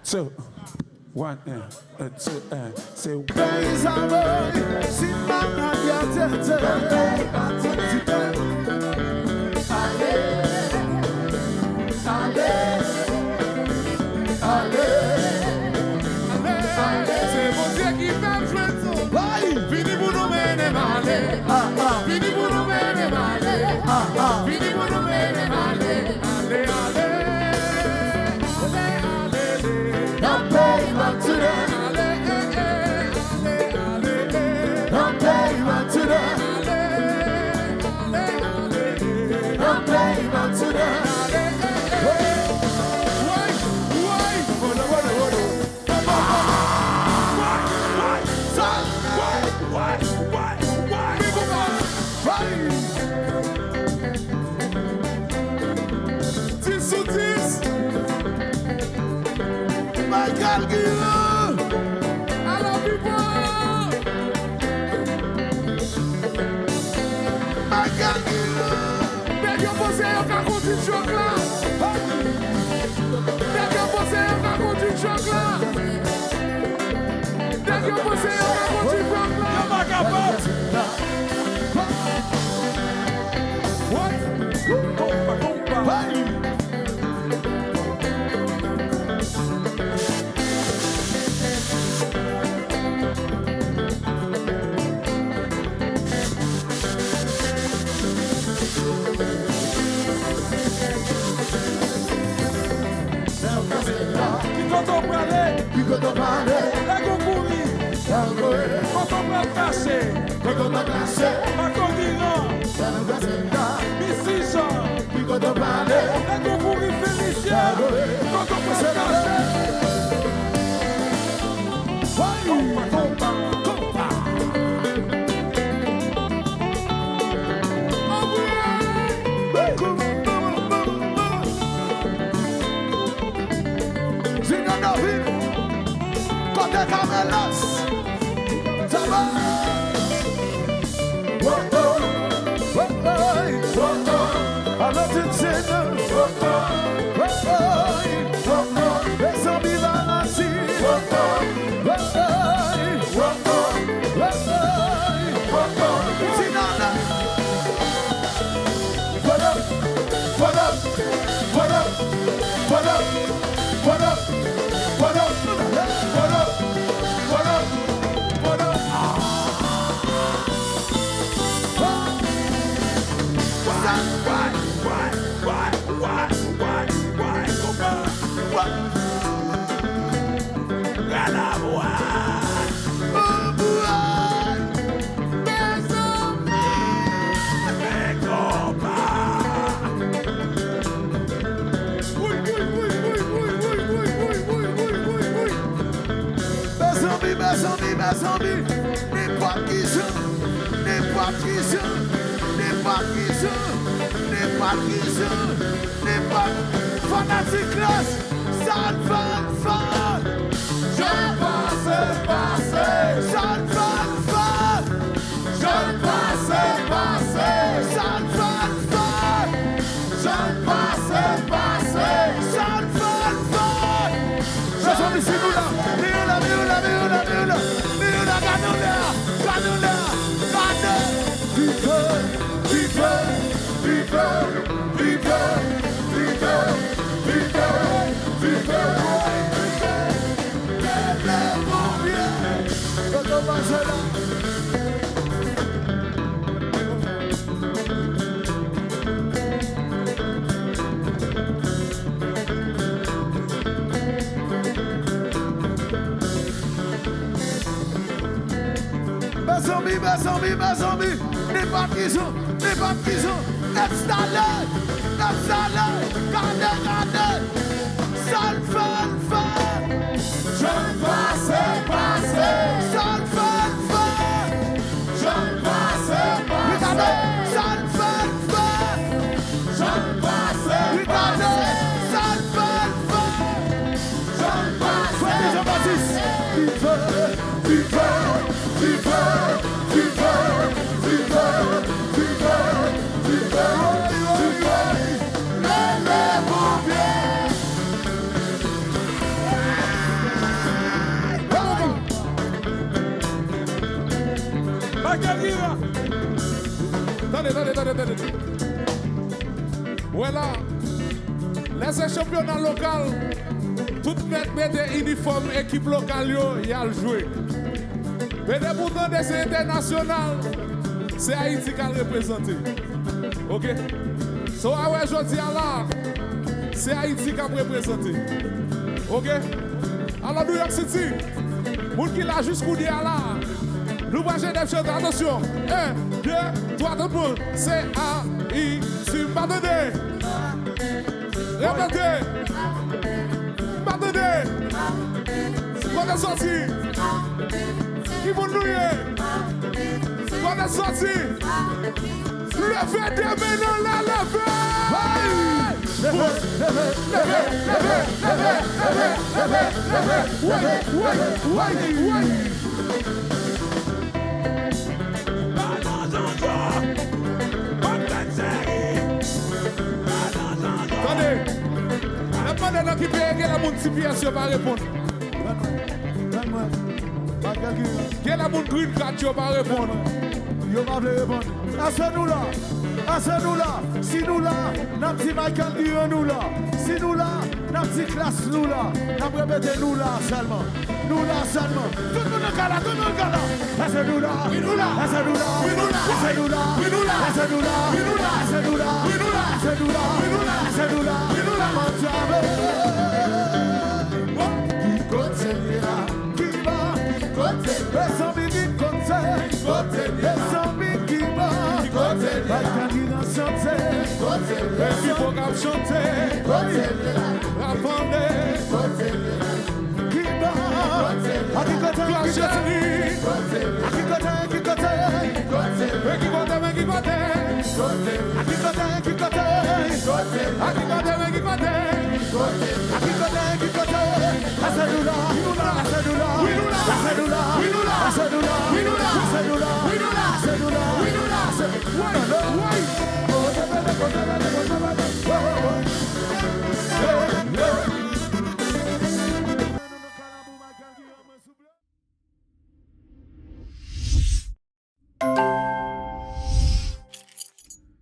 two, one, two, say one. C'est mon Dieu qui fait jouer. Fini pour nous mener malé. Fini pour nous mener malé. Fini pour nous mener malé. Allez, allez. Don't pay back to them. Don't pay back to them. Don't pay back to them. là, les championnats locaux, tout mettre des uniformes, équipe locale, il y a le jouer. Mais pourtant, c'est international, c'est Haïti qui a représenté. Ok? So, je dis là, c'est Haïti qui a représenté. Ok? Alors, New York City, pour qui l'a jusqu'au dia là, nous voyons des choses, attention. 1, 2, 3, tout le monde. C'est Haïti, pardonnez. Répétez. Pardonnez. Qu'on est sorti. Qui vont nous qu'on est sorti. Levez des mains dans la levée. Attendez, la qui paye la multiplication va répondre. Quel la mon green card tu vas répondre? Yo va répondre. Assez nous là. Si nous là, n'a petit Michael Dion nous là. Si nous là, n'a petit classe nous là. N'a répété nous là seulement. Nous là seulement. Tout le monde là, tout le monde là. Assez nous là. Oui nous là. Assez nous là. Oui nous là. Assez nous là. Oui nous là. Assez nous là. Oui nous là. Assez nous là. Oui nous là. Assez nous là. Oui nous là. Assez nous là. Oui nous là. Qui continue là? Qui va? Qui continue? Qui va? Il faut qu'on chante. Attendez.